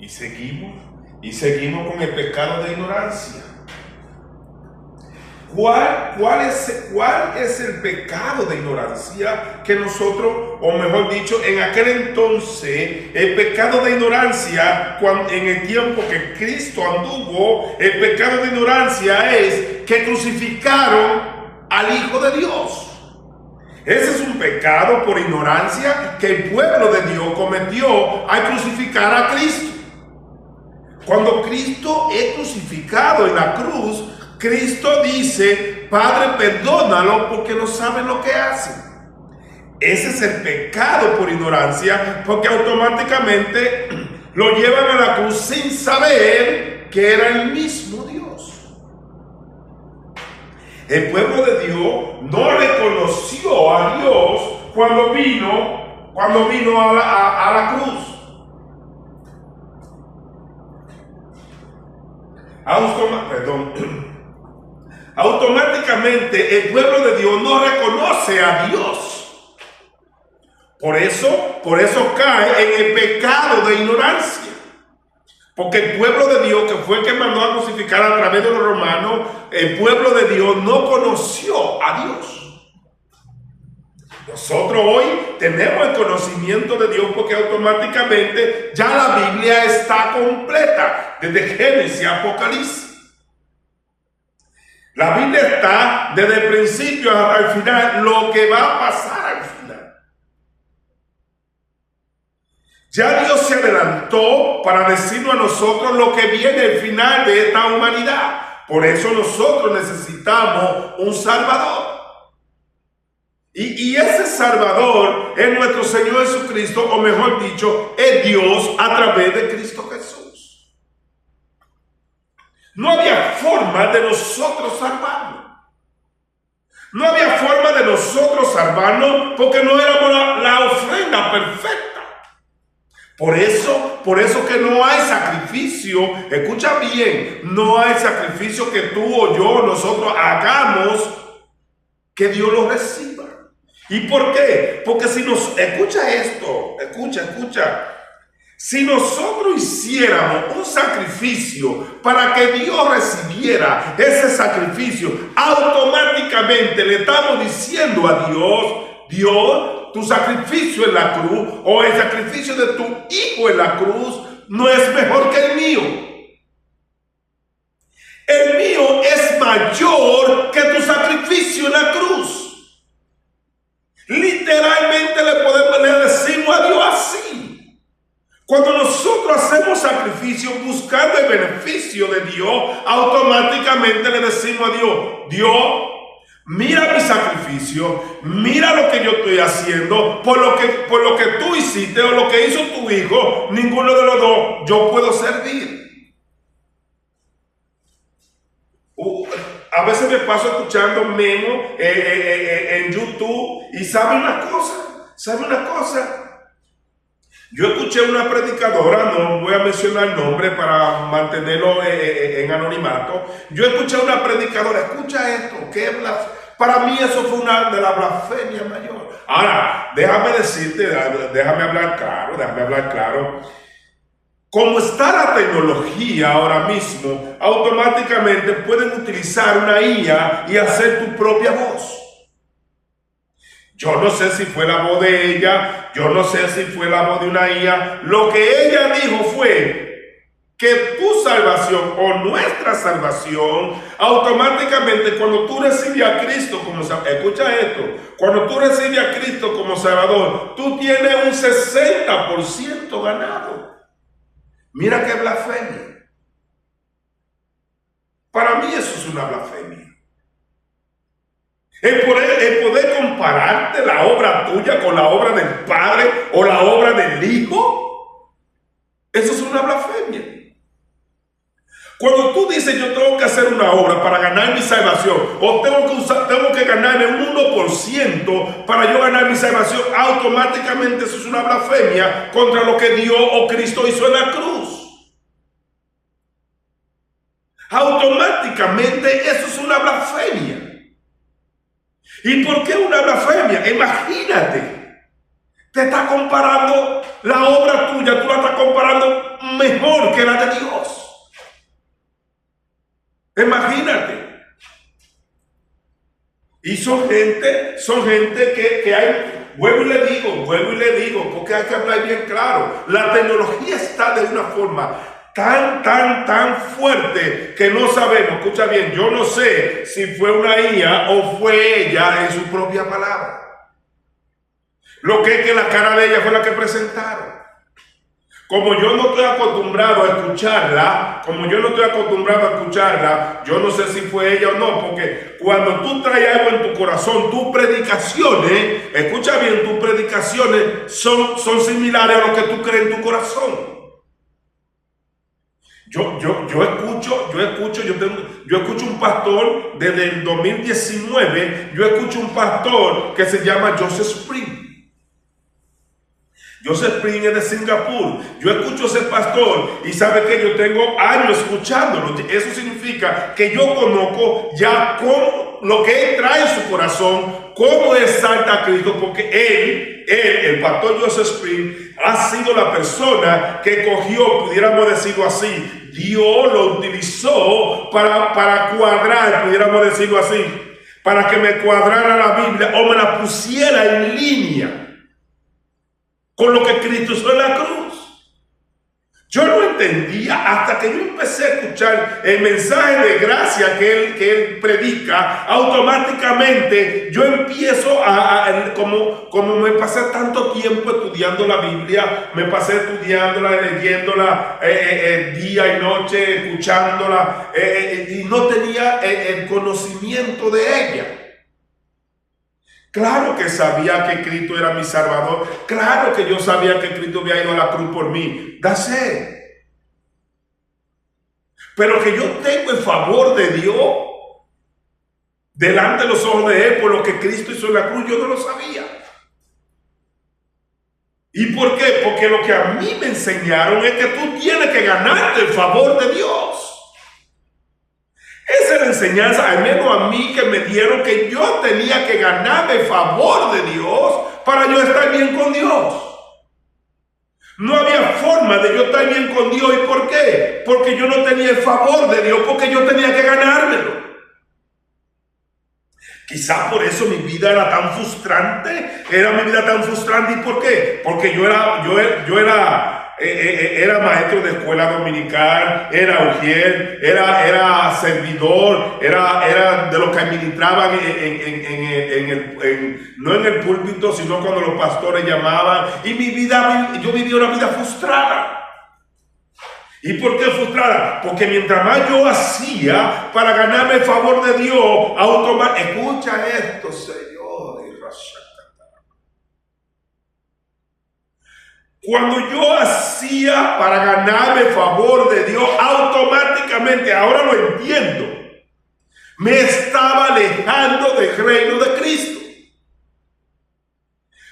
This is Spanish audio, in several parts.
Y seguimos con el pecado de ignorancia. ¿Cuál es el pecado de ignorancia que nosotros, o mejor dicho, en aquel entonces, el pecado de ignorancia, en el tiempo que Cristo anduvo, el pecado de ignorancia es que crucificaron al Hijo de Dios? Ese es un pecado por ignorancia que el pueblo de Dios cometió al crucificar a Cristo. Cuando Cristo es crucificado en la cruz, Cristo dice: Padre, perdónalo porque no saben lo que hacen. Ese es el pecado por ignorancia, porque automáticamente lo llevan a la cruz sin saber que era el mismo Dios. El pueblo de Dios no reconoció a Dios cuando vino a la cruz. Automáticamente el pueblo de Dios no reconoce a Dios. Por eso cae en el pecado de ignorancia. Porque el pueblo de Dios, que fue el que mandó a crucificar a través de los romanos, el pueblo de Dios no conoció a Dios. Nosotros hoy tenemos el conocimiento de Dios porque automáticamente ya la Biblia está completa, desde Génesis a Apocalipsis. La Biblia está desde el principio hasta el final, lo que va a pasar al final. Ya Dios se adelantó para decirnos a nosotros lo que viene al final de esta humanidad. Por eso nosotros necesitamos un Salvador. Y ese Salvador es nuestro Señor Jesucristo, o mejor dicho, es Dios a través de Cristo Jesús. No había forma de nosotros salvarnos. No había forma de nosotros salvarnos porque no éramos la ofrenda perfecta. Por eso que no hay sacrificio, escucha bien, no hay sacrificio que tú o yo, nosotros hagamos que Dios lo reciba. ¿Y por qué? Porque escucha esto, escucha. Si nosotros hiciéramos un sacrificio para que Dios recibiera ese sacrificio, automáticamente le estamos diciendo a Dios, tu sacrificio en la cruz o el sacrificio de tu hijo en la cruz no es mejor que el mío. El mío es mayor que tu sacrificio en la cruz. Literalmente le decimos a Dios así. Cuando nosotros hacemos sacrificio buscando el beneficio de Dios, automáticamente le decimos a Dios, mira mi sacrificio, mira lo que yo estoy haciendo, por lo que tú hiciste o lo que hizo tu hijo, ninguno de los dos yo puedo servir. A veces me paso escuchando memos en YouTube y ¿sabe una cosa? Yo escuché una predicadora, no voy a mencionar el nombre para mantenerlo en anonimato. Yo escuché una predicadora, escucha esto, para mí eso fue una de las blasfemias mayor. Ahora, déjame hablar claro. Como está la tecnología ahora mismo, automáticamente pueden utilizar una IA y hacer tu propia voz. Yo no sé si fue la voz de ella, yo no sé si fue la voz de una IA. Lo que ella dijo fue que tu salvación o nuestra salvación, automáticamente cuando tú recibes a Cristo como Salvador, escucha esto, cuando tú recibes a Cristo como Salvador, tú tienes un 60% ganado. Mira qué blasfemia. Para mí eso es una blasfemia. El poder compararte la obra tuya con la obra del Padre o la obra del Hijo, eso es una blasfemia. Cuando tú dices yo tengo que hacer una obra para ganar mi salvación o tengo que ganarme un 1% para yo ganar mi salvación, automáticamente eso es una blasfemia contra lo que Dios o Cristo hizo en la cruz. Automáticamente eso es una blasfemia. ¿Y por qué una blasfemia? Imagínate, te está comparando la obra tuya, tú la estás comparando mejor que la de Dios. Imagínate. Y son gente que hay, vuelvo y le digo, porque hay que hablar bien claro. La tecnología está de una forma tan fuerte que no sabemos. Escucha bien, yo no sé si fue una IA o fue ella en su propia palabra. Lo que es que la cara de ella fue la que presentaron. Como yo no estoy acostumbrado a escucharla, yo no sé si fue ella o no, porque cuando tú traes algo en tu corazón, tus predicaciones, escucha bien, tus predicaciones son similares a lo que tú crees en tu corazón. Yo escucho un pastor desde el 2019, yo escucho un pastor que se llama Joseph Spring. Joseph Spring es de Singapur. Yo escucho a ese pastor y sabe que yo tengo años escuchándolo. Eso significa que yo conozco ya cómo, lo que él trae en su corazón, cómo exalta a Cristo, porque él, el pastor Joseph Spring, ha sido la persona que cogió, pudiéramos decirlo así, Dios lo utilizó para cuadrar, pudiéramos decirlo así, para que me cuadrara la Biblia o me la pusiera en línea con lo que Cristo hizo en la cruz. Yo no entendía hasta que yo empecé a escuchar el mensaje de gracia que él predica. Automáticamente yo empiezo como me pasé tanto tiempo estudiando la Biblia, me pasé estudiándola, leyéndola día y noche, escuchándola, y no tenía el conocimiento de ella. Claro que sabía que Cristo era mi Salvador. Claro que yo sabía que Cristo había ido a la cruz por mí. Dase. Pero que yo tengo el favor de Dios delante de los ojos de Él por lo que Cristo hizo en la cruz, yo no lo sabía. ¿Y por qué? Porque lo que a mí me enseñaron es que tú tienes que ganarte el favor de Dios. Esa es la enseñanza, al menos a mí, que me dieron, que yo tenía que ganarme el favor de Dios para yo estar bien con Dios. No había forma de yo estar bien con Dios. ¿Y por qué? Porque yo no tenía el favor de Dios, porque yo tenía que ganármelo. Quizás por eso mi vida era tan frustrante. ¿Y por qué? Porque yo era maestro de escuela dominical, era ujier, era servidor, era de los que administraban no en el púlpito, sino cuando los pastores llamaban. Y yo vivía una vida frustrada. ¿Y por qué frustrada? Porque mientras más yo hacía para ganarme el favor de Dios, escucha esto, Señor. Cuando yo hacía para ganarme el favor de Dios, automáticamente, ahora lo entiendo, me estaba alejando del reino de Cristo.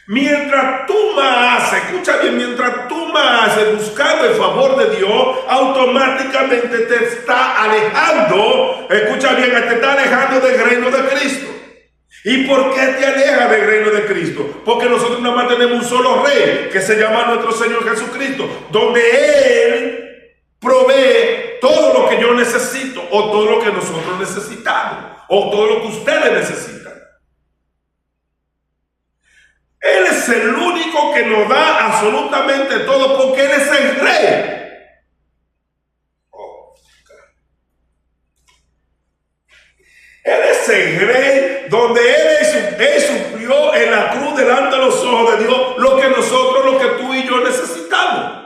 Mientras tú más haces, escucha bien, mientras tú más haces buscando el favor de Dios, automáticamente te está alejando, escucha bien, te está alejando del reino de Cristo. ¿Y por qué te aleja del reino de Cristo? Porque nosotros nada más tenemos un solo rey, que se llama nuestro Señor Jesucristo, donde Él provee todo lo que yo necesito, o todo lo que nosotros necesitamos, o todo lo que ustedes necesitan. Él es el único que nos da absolutamente todo, porque Él es el rey. Él es el rey, donde Él sufrió en la cruz delante de los ojos de Dios lo que tú y yo necesitamos.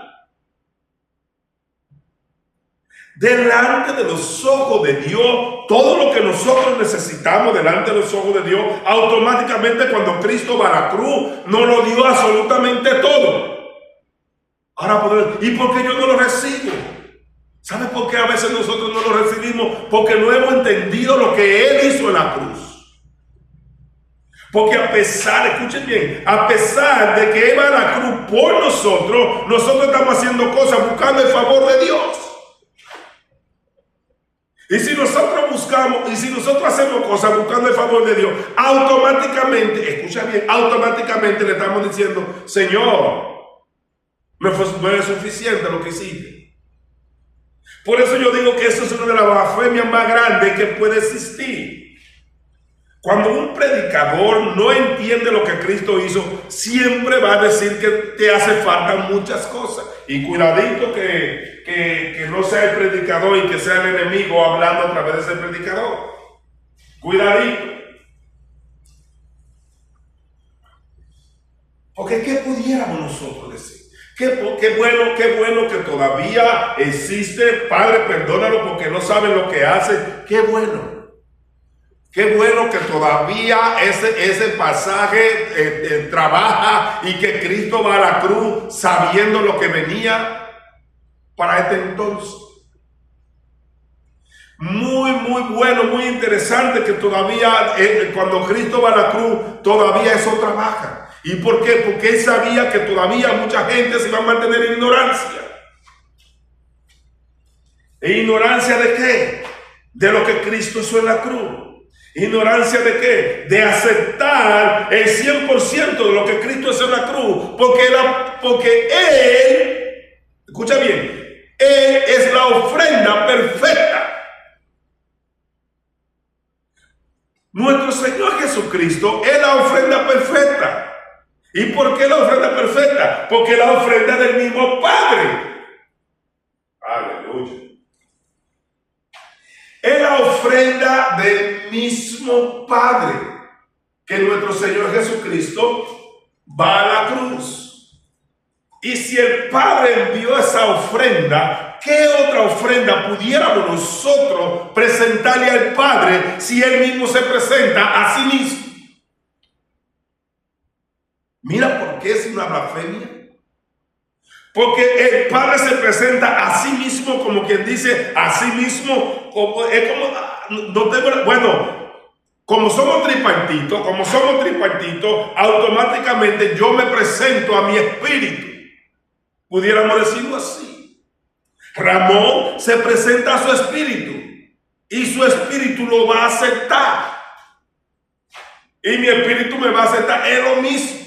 Delante de los ojos de Dios, todo lo que nosotros necesitamos delante de los ojos de Dios, automáticamente cuando Cristo va a la cruz, nos lo dio absolutamente todo. Ahora, ¿y por qué yo no lo recibo? ¿Sabe por qué a veces nosotros no lo recibimos? Porque no hemos entendido lo que Él hizo en la cruz. Porque escuchen bien, a pesar de que Él va a la cruz por nosotros estamos haciendo cosas buscando el favor de Dios. Y si nosotros hacemos cosas buscando el favor de Dios, automáticamente, escucha bien, automáticamente le estamos diciendo, Señor, no es suficiente lo que hiciste. Por eso yo digo que eso es una de las blasfemias más grandes que puede existir. Cuando un predicador no entiende lo que Cristo hizo, siempre va a decir que te hace falta muchas cosas. Y cuidadito que no sea el predicador y que sea el enemigo hablando a través de ese predicador. Cuidadito. Porque ¿qué pudiéramos nosotros decir? Qué bueno que todavía existe. Padre, perdónalo porque no saben lo que hacen. Qué bueno. Qué bueno que todavía ese pasaje trabaja y que Cristo va a la cruz sabiendo lo que venía para este entonces. Muy bueno, muy interesante que todavía cuando Cristo va a la cruz, todavía eso trabaja. ¿Y por qué? Porque él sabía que todavía mucha gente se iba a mantener en ignorancia. ¿En ignorancia de qué? De lo que Cristo hizo en la cruz. ¿Ignorancia de qué? De aceptar el 100% de lo que Cristo hizo en la cruz. Porque Él, escucha bien, Él es la ofrenda perfecta. Nuestro Señor Jesucristo es la ofrenda perfecta. ¿Y por qué la ofrenda perfecta? Porque es la ofrenda del mismo Padre. Aleluya. Es la ofrenda del mismo Padre que nuestro Señor Jesucristo va a la cruz. Y si el Padre envió esa ofrenda, ¿qué otra ofrenda pudiéramos nosotros presentarle al Padre si Él mismo se presenta a sí mismo? Mira por qué es una blasfemia. Porque el Padre se presenta a sí mismo, como quien dice, a sí mismo, como somos tripartitos, automáticamente yo me presento a mi espíritu. Pudiéramos decirlo así. Ramón se presenta a su espíritu y su espíritu lo va a aceptar. Y mi espíritu me va a aceptar, es lo mismo.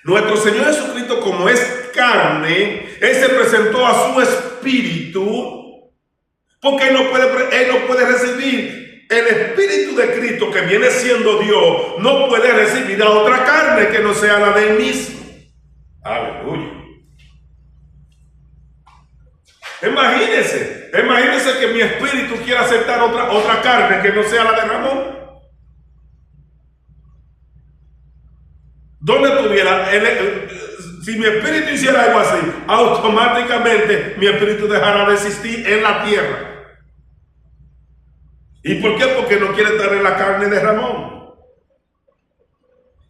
Nuestro Señor Jesucristo, como es carne, Él se presentó a su espíritu, porque Él no puede recibir el espíritu de Cristo, que viene siendo Dios, no puede recibir a otra carne que no sea la de Él mismo. Aleluya. Imagínense que mi espíritu quiera aceptar otra carne que no sea la de Ramón. ¿Dónde estuviera? Si mi espíritu hiciera algo así, automáticamente mi espíritu dejará de existir en la tierra. ¿Y por qué? Porque no quiere estar en la carne de Ramón.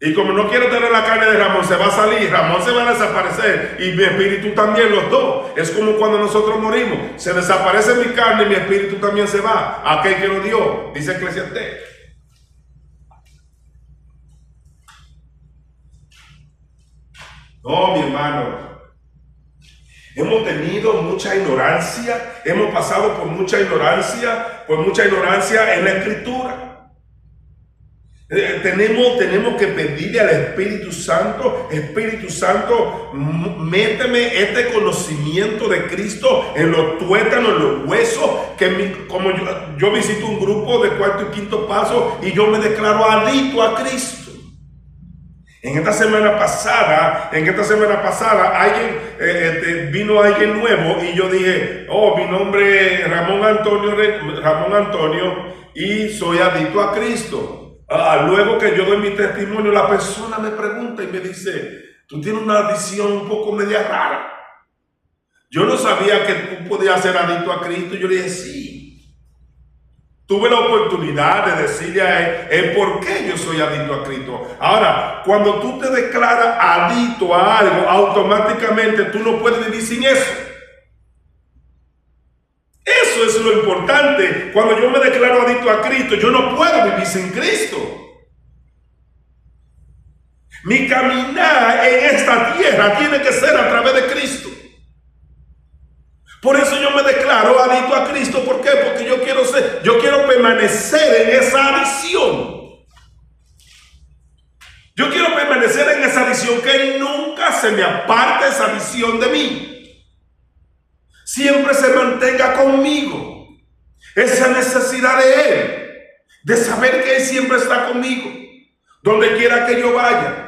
Y como no quiere tener la carne de Ramón, se va a salir, Ramón se va a desaparecer y mi espíritu también, los dos. Es como cuando nosotros morimos, se desaparece mi carne y mi espíritu también se va. Aquel que lo dio, dice Eclesiastés. No, mi hermano. Hemos tenido mucha ignorancia, hemos pasado por mucha ignorancia en la Escritura. Tenemos que pedirle al Espíritu Santo, méteme este conocimiento de Cristo en los tuétanos, en los huesos, como yo visito un grupo de cuarto y quinto paso y yo me declaro adicto a Cristo. En esta semana pasada, vino alguien nuevo y yo dije, mi nombre es Ramón Antonio y soy adicto a Cristo. Luego que yo doy mi testimonio, la persona me pregunta y me dice, tú tienes una adicción un poco media rara. Yo no sabía que tú podías ser adicto a Cristo. Yo le dije, sí. Tuve la oportunidad de decirle a él por qué yo soy adicto a Cristo. Ahora, cuando tú te declaras adicto a algo, automáticamente tú no puedes vivir sin eso. Eso es lo importante. Cuando yo me declaro adicto a Cristo, yo no puedo vivir sin Cristo. Mi caminar en esta tierra tiene que ser a través de Cristo. Por eso yo me declaro adicto a Cristo. ¿Por qué? Porque yo quiero permanecer en esa adicción. Yo quiero permanecer en esa adicción, que nunca se me aparte esa adicción de mí. siempre se mantenga conmigo. Esa necesidad de Él, de saber que Él siempre está conmigo, donde quiera que yo vaya.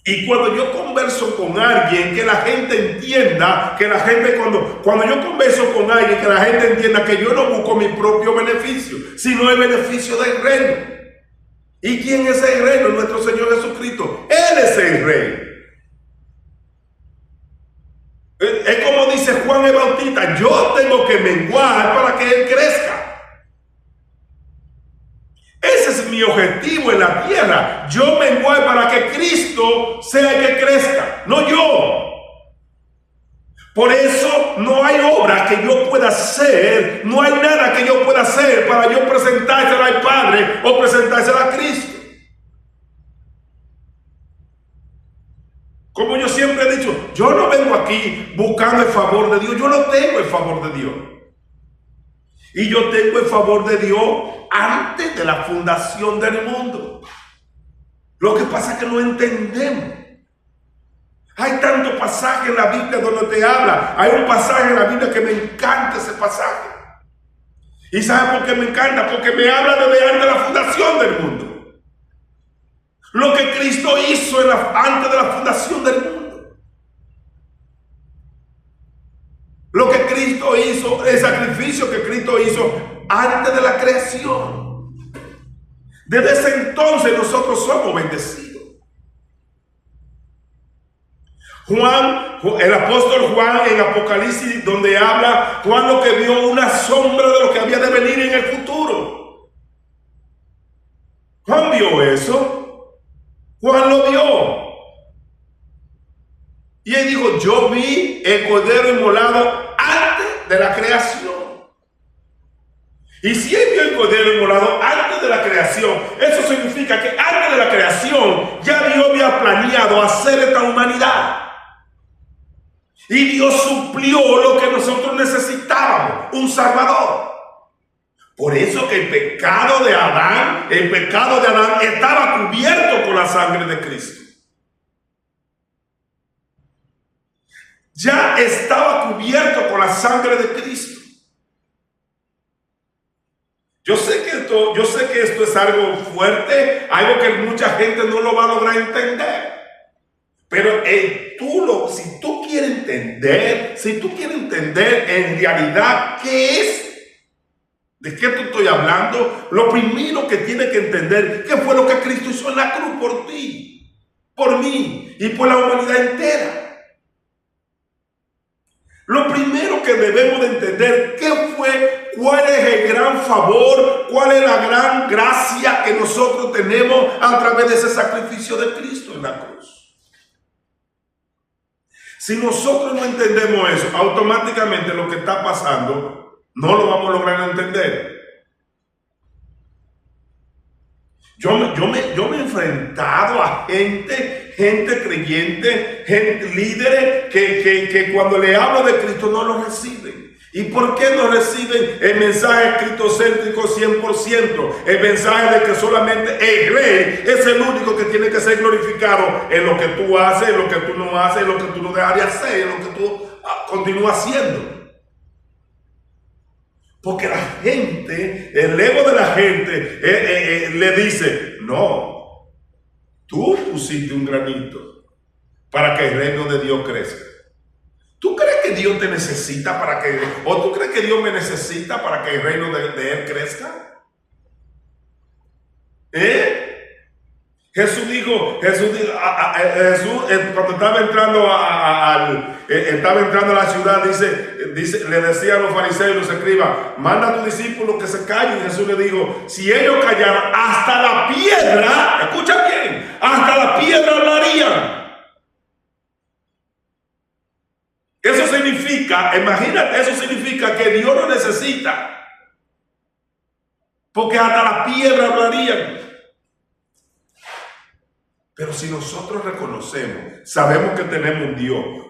Y cuando yo converso con alguien, que la gente entienda, que la gente cuando yo converso con alguien, que la gente entienda que yo no busco mi propio beneficio, sino el beneficio del reino. ¿Y quién es el reino? Nuestro Señor Jesucristo. Él es el rey. Es como dice Juan el Bautista, yo tengo que menguar para que Él crezca. Ese es mi objetivo en la tierra. Yo menguar para que Cristo sea el que crezca, no yo. Por eso no hay obra que yo pueda hacer, no hay nada que yo pueda hacer para yo presentársela al Padre o presentársela a Cristo. Como yo siempre he dicho, yo no vengo aquí buscando el favor de Dios, yo no tengo el favor de Dios. Y yo tengo el favor de Dios antes de la fundación del mundo. Lo que pasa es que no entendemos. Hay tantos pasajes en la Biblia donde te habla. Hay un pasaje en la Biblia que me encanta ese pasaje. ¿Y sabe por qué me encanta? Porque me habla desde antes de la fundación del mundo. Lo que Cristo hizo antes de la fundación del mundo. Lo que Cristo hizo, el sacrificio que Cristo hizo antes de la creación. Desde ese entonces nosotros somos bendecidos. Juan, el apóstol Juan en Apocalipsis, donde habla, Juan lo que vio una sombra de lo que había de venir en el futuro. Juan vio eso. Juan lo vio. Y él dijo, yo vi el cordero inmolado antes de la creación. Y si él vio el cordero inmolado antes de la creación, eso significa que antes de la creación ya Dios había planeado hacer esta humanidad. Y Dios suplió lo que nosotros necesitábamos, un Salvador. Por eso que el pecado de Adán estaba cubierto con la sangre de Cristo. Ya estaba cubierto con la sangre de Cristo. Yo sé que esto es algo fuerte, algo que mucha gente no lo va a lograr entender. Pero si tú quieres entender en realidad qué es, de qué te estoy hablando, lo primero que tienes que entender, qué fue lo que Cristo hizo en la cruz por ti, por mí y por la humanidad entera. Lo primero que debemos de entender, cuál es el gran favor, cuál es la gran gracia que nosotros tenemos a través de ese sacrificio de Cristo en la cruz. Si nosotros no entendemos eso, automáticamente lo que está pasando no lo vamos a lograr entender. Yo me he enfrentado a gente creyente, líderes que cuando le hablo de Cristo no lo reciben. ¿Y por qué no reciben el mensaje cristocéntrico 100%? El mensaje de que solamente el rey es el único que tiene que ser glorificado en lo que tú haces, en lo que tú no haces, en lo que tú no dejas de hacer, en lo que tú continúas haciendo. Porque la gente, el ego de la gente le dice, no, tú pusiste un granito para que el reino de Dios crezca. ¿Tú crees que Dios te necesita o tú crees que Dios me necesita para que el reino de Él crezca? Jesús dijo, cuando estaba entrando a la ciudad, le decía a los fariseos y los escribas, manda a tus discípulos que se callen. Y Jesús le dijo, si ellos callaran, hasta la piedra, escucha bien, hasta la piedra hablarían. Eso significa, imagínate, eso significa que Dios no necesita, porque hasta la piedra hablarían. Pero si nosotros reconocemos, sabemos que tenemos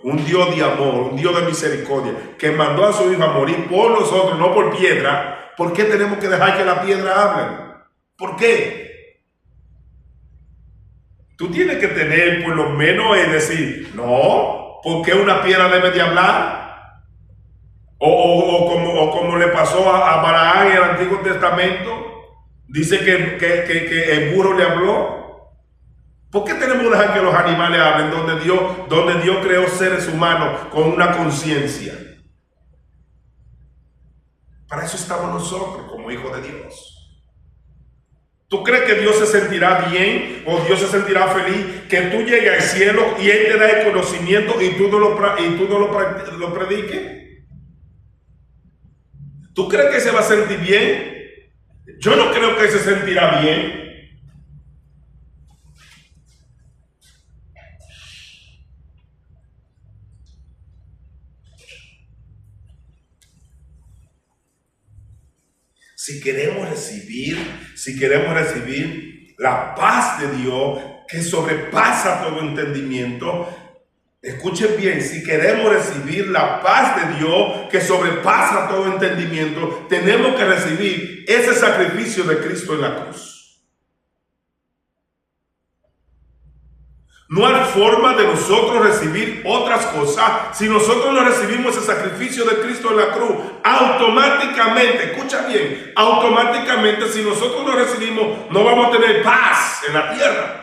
un Dios de amor, un Dios de misericordia, que mandó a su Hijo a morir por nosotros, no por piedra, ¿por qué tenemos que dejar que la piedra hable? ¿Por qué? Tú tienes que tener por lo menos decir, no, ¿por qué una piedra debe de hablar? O como le pasó a Balaán en el Antiguo Testamento, dice que el burro le habló. ¿Por qué tenemos que dejar que los animales hablen donde Dios creó seres humanos con una conciencia? Para eso estamos nosotros como hijos de Dios. ¿Tú crees que Dios se sentirá bien o Dios se sentirá feliz que tú llegues al cielo y Él te da el conocimiento y tú no lo prediques? ¿Tú crees que se va a sentir bien? Yo no creo que se sentirá bien. Si queremos recibir la paz de Dios que sobrepasa todo entendimiento, escuchen bien, si queremos recibir la paz de Dios que sobrepasa todo entendimiento, tenemos que recibir ese sacrificio de Cristo en la cruz. No hay forma de nosotros recibir otras cosas. Si nosotros no recibimos ese sacrificio de Cristo en la cruz, automáticamente, escucha bien, automáticamente si nosotros no recibimos, no vamos a tener paz en la tierra.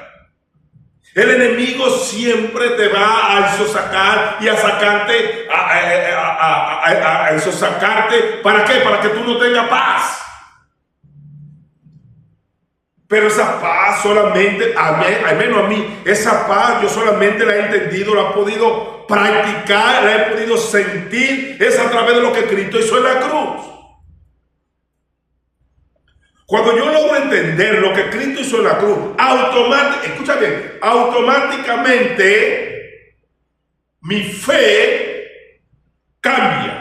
El enemigo siempre te va a sacar y a sacarte, a sacarte. ¿Para qué? Para que tú no tengas paz. Pero esa paz solamente, al menos a mí, esa paz yo solamente la he entendido, la he podido practicar, la he podido sentir, es a través de lo que Cristo hizo en la cruz. Cuando yo logro entender lo que Cristo hizo en la cruz, escucha bien, automáticamente mi fe cambia.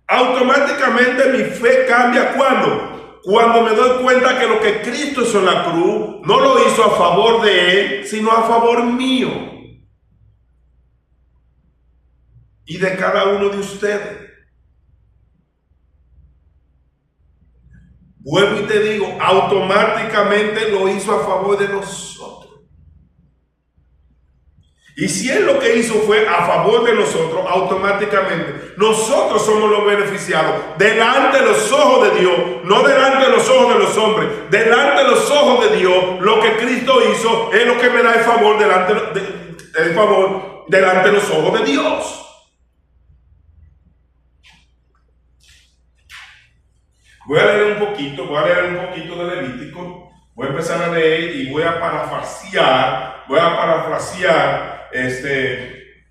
Automáticamente mi fe cambia cuando me doy cuenta que lo que Cristo hizo en la cruz no lo hizo a favor de Él, sino a favor mío y de cada uno de ustedes. Vuelvo y te digo, automáticamente lo hizo a favor de nosotros. Y si Él lo que hizo fue a favor de nosotros, automáticamente nosotros somos los beneficiados delante de los ojos de Dios, no delante de los ojos de los hombres, delante de los ojos de Dios. Lo que Cristo hizo es lo que me da el favor delante de los ojos de Dios. Voy a leer un poquito de Levítico. Voy a empezar a leer y voy a parafrasear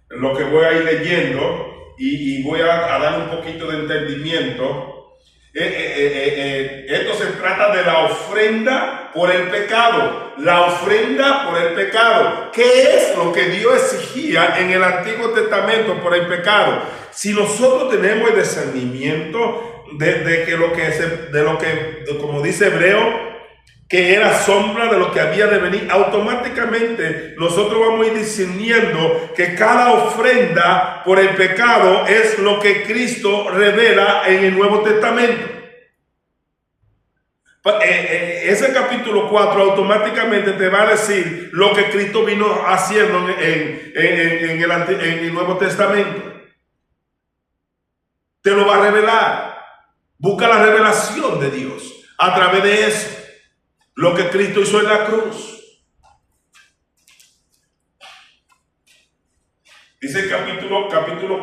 lo que voy a ir leyendo y voy a dar un poquito de entendimiento. Esto se trata de la ofrenda por el pecado. La ofrenda por el pecado. ¿Qué es lo que Dios exigía en el Antiguo Testamento por el pecado? Si nosotros tenemos el discernimiento de que como dice Hebreo, que era sombra de lo que había de venir, automáticamente nosotros vamos a ir discerniendo que cada ofrenda por el pecado es lo que Cristo revela en el Nuevo Testamento. Ese capítulo 4 automáticamente te va a decir lo que Cristo vino haciendo en el Nuevo Testamento. Te lo va a revelar. Busca la revelación de Dios a través de eso. Lo que Cristo hizo en la cruz. Dice el capítulo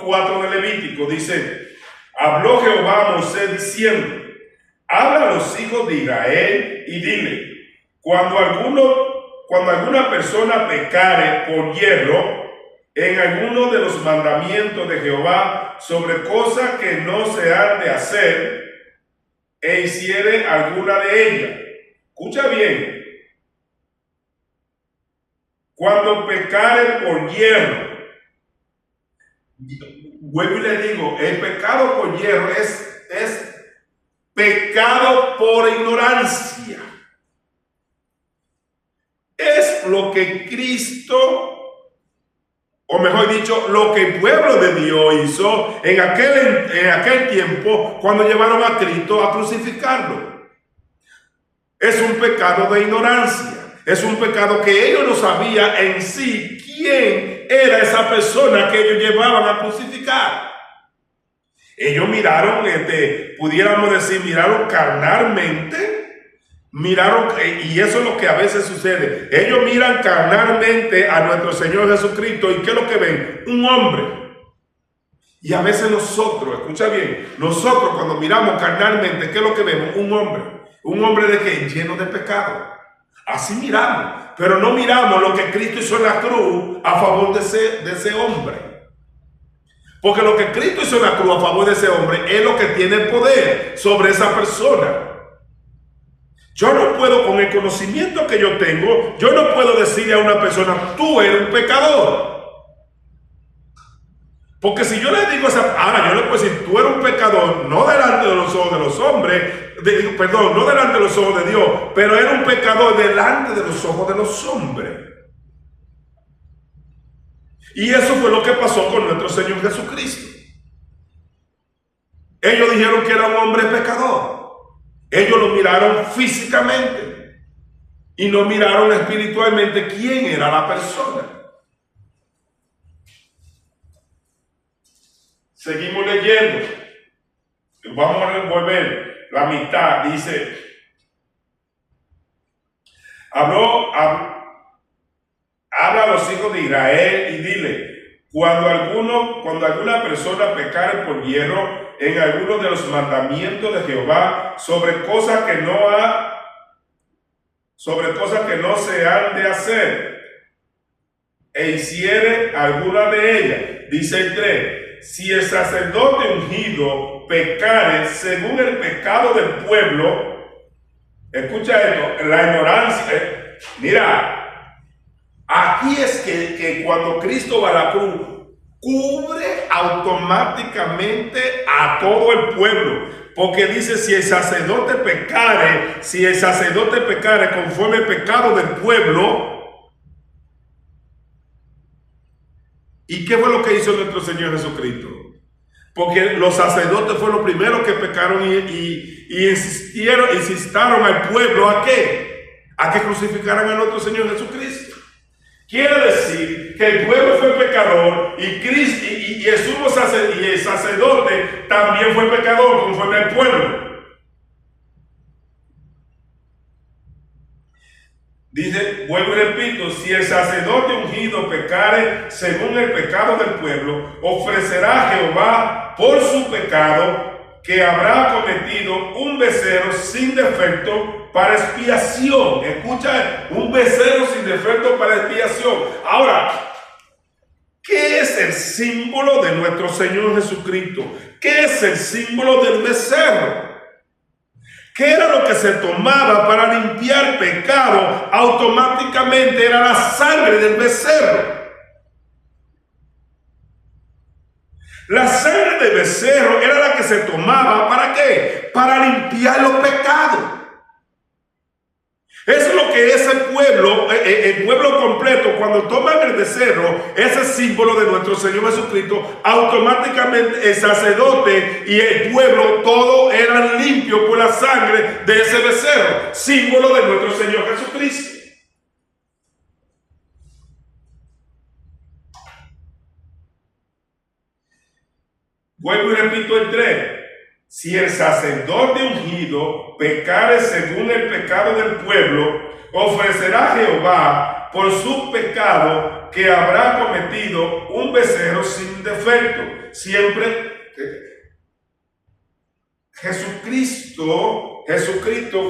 4 de Levítico, dice, habló Jehová a Moisés diciendo, habla a los hijos de Israel y dile, cuando alguna persona pecare por hierro en alguno de los mandamientos de Jehová sobre cosas que no se han de hacer, e hiciere alguna de ellas. Escucha bien. Cuando pecare por hierro, vuelvo y le digo, el pecado por hierro es pecado por ignorancia. Es lo que Cristo, o mejor dicho, lo que el pueblo de Dios hizo en aquel tiempo cuando llevaron a Cristo a crucificarlo. Es un pecado de ignorancia. Es un pecado que ellos no sabían en sí quién era esa persona que ellos llevaban a crucificar. Ellos miraron, pudiéramos decir, miraron carnalmente, y eso es lo que a veces sucede. Ellos miran carnalmente a nuestro Señor Jesucristo, ¿y qué es lo que ven? Un hombre. Y a veces nosotros, escucha bien, nosotros cuando miramos carnalmente, ¿qué es lo que vemos? Un hombre. ¿Un hombre de qué? Lleno de pecado. Así miramos, pero no miramos lo que Cristo hizo en la cruz a favor de ese hombre. Porque lo que Cristo hizo en la cruz a favor de ese hombre es lo que tiene poder sobre esa persona. Yo no puedo, con el conocimiento que yo tengo, yo no puedo decirle a una persona, tú eres un pecador. Porque si yo le digo ahora yo le puedo decir, tú eres un pecador, no delante de los ojos de los hombres, no delante de los ojos de Dios, pero eres un pecador delante de los ojos de los hombres. Y eso fue lo que pasó con nuestro Señor Jesucristo. Ellos dijeron que era un hombre pecador. Ellos lo miraron físicamente y no miraron espiritualmente quién era la persona. Seguimos leyendo. Vamos a revolver la mitad. Dice, habla a los hijos de Israel y dile, cuando alguna persona pecare por hierro en alguno de los mandamientos de Jehová sobre cosas que no se han de hacer, e hiciere alguna de ellas, dice el 3, si el sacerdote ungido pecare según el pecado del pueblo, escucha esto, la ignorancia, mira, aquí es que cuando Cristo va a la cruz, cubre automáticamente a todo el pueblo. Porque dice, si el sacerdote pecare conforme el pecado del pueblo. ¿Y qué fue lo que hizo nuestro Señor Jesucristo? Porque los sacerdotes fueron los primeros que pecaron y insistieron al pueblo ¿a qué? A que crucificaran a nuestro Señor Jesucristo. Quiere decir que el pueblo fue pecador y el sacerdote también fue pecador conforme al pueblo. Dice, vuelvo y repito, si el sacerdote ungido pecare según el pecado del pueblo, ofrecerá a Jehová por su pecado que habrá cometido un becerro sin defecto para expiación. Escucha, un becerro sin defecto para expiación. Ahora, ¿qué es el símbolo de nuestro Señor Jesucristo? ¿Qué es el símbolo del becerro? ¿Qué era lo que se tomaba para limpiar pecado? Automáticamente era la sangre del becerro. La sangre del becerro era la que se tomaba, ¿para qué? Para limpiar los pecados. Eso es lo que ese pueblo, el pueblo completo, cuando toman el becerro, ese símbolo de nuestro Señor Jesucristo, automáticamente el sacerdote y el pueblo, todos eran limpios por la sangre de ese becerro, símbolo de nuestro Señor Jesucristo. Vuelvo y repito el 3. Si el sacerdote ungido pecare según el pecado del pueblo, ofrecerá a Jehová por su pecado que habrá cometido un becerro sin defecto. Siempre Jesucristo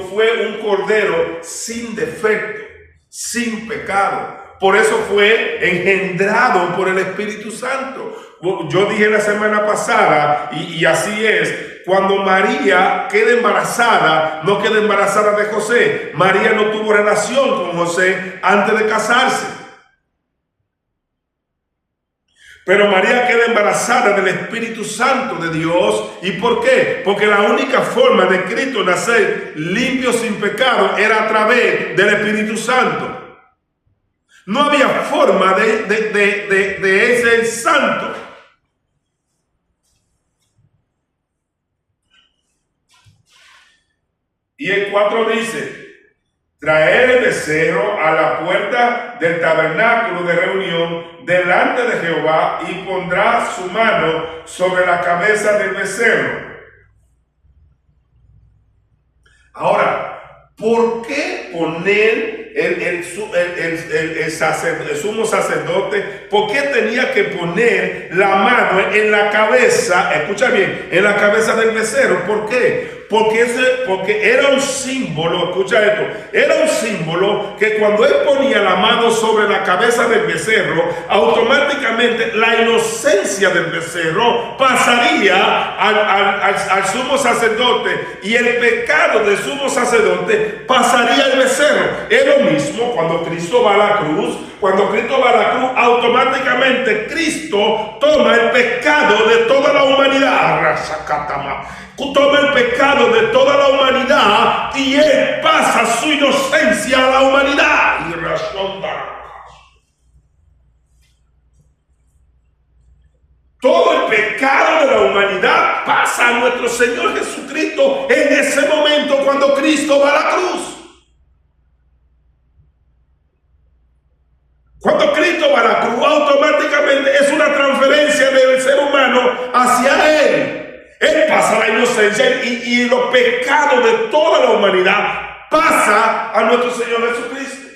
fue un cordero sin defecto, sin pecado. Por eso fue engendrado por el Espíritu Santo. Yo dije la semana pasada, y así es, cuando María queda embarazada, no queda embarazada de José. María no tuvo relación con José antes de casarse. Pero María queda embarazada del Espíritu Santo de Dios. ¿Y por qué? Porque la única forma de Cristo nacer limpio sin pecado era a través del Espíritu Santo. No había forma de ser santo. Y el 4 dice, traer el becerro a la puerta del tabernáculo de reunión delante de Jehová y pondrá su mano sobre la cabeza del becerro. Ahora, ¿por qué poner el sumo sacerdote? ¿Por qué tenía que poner la mano en la cabeza? Escucha bien, en la cabeza del becerro. ¿Por qué? Porque era un símbolo, escucha esto, era un símbolo que cuando él ponía la mano sobre la cabeza del becerro, automáticamente la inocencia del becerro pasaría al sumo sacerdote y el pecado del sumo sacerdote pasaría al becerro. Es lo mismo cuando Cristo va a la cruz. Cuando Cristo va a la cruz, automáticamente Cristo toma el pecado de toda la humanidad. Toma el pecado de toda la humanidad y Él pasa su inocencia a la humanidad. Todo el pecado de la humanidad pasa a nuestro Señor Jesucristo en ese momento cuando Cristo va a la cruz. Cuando Cristo va a la cruz, automáticamente es una transferencia del ser humano hacia Él. Él pasa la inocencia y los pecados de toda la humanidad pasa a nuestro Señor Jesucristo.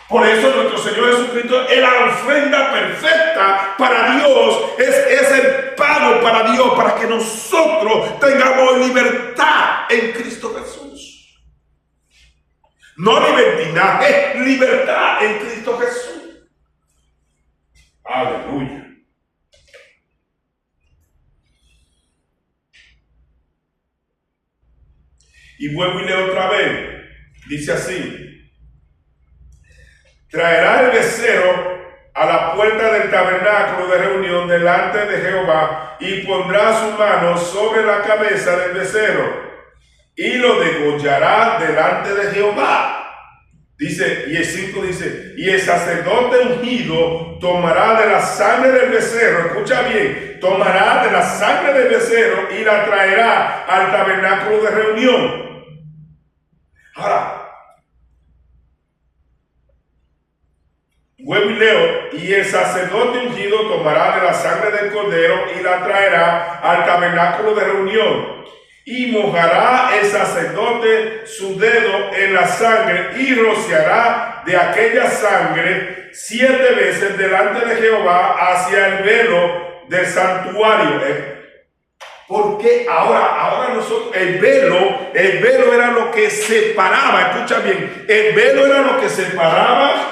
Por eso nuestro Señor Jesucristo es la ofrenda perfecta para Dios, es el pago para Dios, para que nosotros tengamos libertad en Cristo Jesús. No libertinaje, libertad en Cristo Jesús. Aleluya. Y vuelvo y leo otra vez. Dice así: traerá el becerro a la puerta del tabernáculo de reunión delante de Jehová y pondrá su mano sobre la cabeza del becerro y lo degollará delante de Jehová. Dice, y el 5 dice, y el sacerdote ungido tomará de la sangre del becerro, escucha bien, tomará de la sangre del becerro y la traerá al tabernáculo de reunión. Ahora, vuelvo y leo, y el sacerdote ungido tomará de la sangre del cordero y la traerá al tabernáculo de reunión. Y mojará el sacerdote su dedo en la sangre y rociará de aquella sangre 7 veces delante de Jehová hacia el velo del santuario. Porque ahora nosotros, el velo era lo que separaba, escucha bien, el velo era lo que separaba.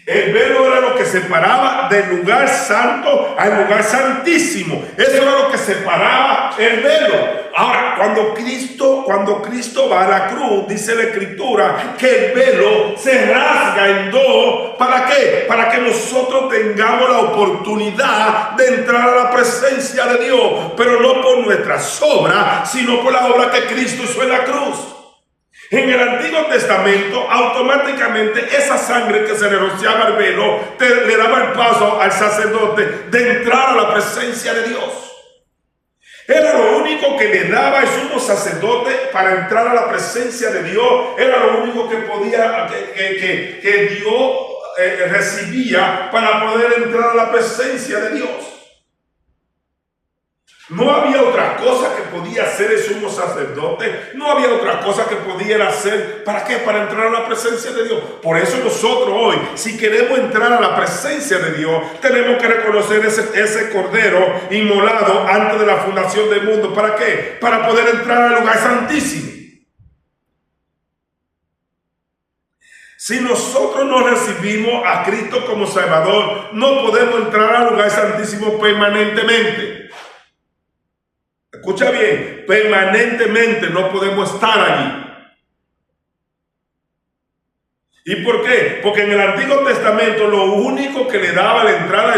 El velo era lo que separaba del lugar santo al lugar santísimo. Eso era lo que separaba el velo. Ahora, cuando Cristo va a la cruz, dice la Escritura que el velo se rasga en dos. ¿Para qué? Para que nosotros tengamos la oportunidad de entrar a la presencia de Dios, pero no por nuestras obras, sino por la obra que Cristo hizo en la cruz. En el Antiguo Testamento, automáticamente esa sangre que se le rociaba al velo le daba el paso al sacerdote de entrar a la presencia de Dios. Era lo único que le daba el sumo sacerdote para entrar a la presencia de Dios. Era lo único que podía, que Dios recibía para poder entrar a la presencia de Dios. No había otra cosa que podía hacer el sumo sacerdote. No había otra cosa que pudiera hacer. ¿Para qué? Para entrar a la presencia de Dios. Por eso nosotros hoy, si queremos entrar a la presencia de Dios, tenemos que reconocer ese cordero inmolado antes de la fundación del mundo. ¿Para qué? Para poder entrar al lugar santísimo. Si nosotros no recibimos a Cristo como Salvador, no podemos entrar al lugar santísimo permanentemente. Escucha bien, permanentemente no podemos estar allí. ¿Y por qué? Porque en el Antiguo Testamento lo único que le daba la entrada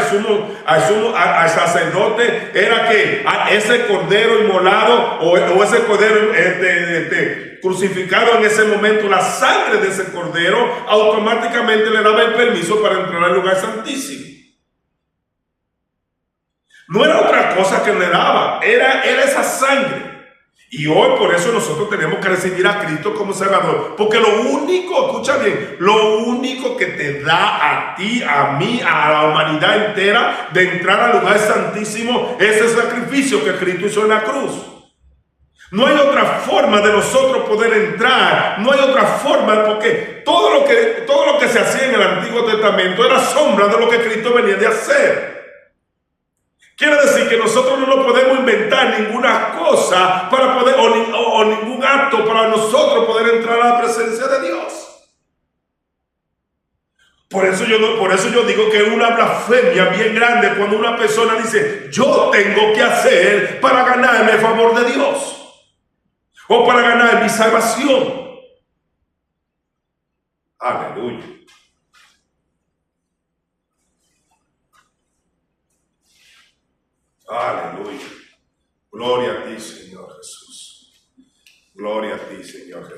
al sacerdote era que a ese cordero inmolado o ese cordero crucificado en ese momento, la sangre de ese cordero automáticamente le daba el permiso para entrar al lugar santísimo. No era otra cosa que le daba, era esa sangre. Y hoy por eso nosotros tenemos que recibir a Cristo como Salvador. Porque lo único, escucha bien, lo único que te da a ti, a mí, a la humanidad entera de entrar al lugar santísimo es el sacrificio que Cristo hizo en la cruz. No hay otra forma de nosotros poder entrar, no hay otra forma, porque todo lo que se hacía en el Antiguo Testamento era sombra de lo que Cristo venía de hacer. Quiere decir que nosotros no nos podemos inventar ninguna cosa para poder, o ningún acto para nosotros poder entrar a la presencia de Dios. Por eso yo digo que es una blasfemia bien grande cuando una persona dice, yo tengo que hacer para ganarme el favor de Dios. O para ganar mi salvación. Aleluya. Aleluya. Gloria a ti, Señor Jesús. Gloria a ti, Señor Jesús.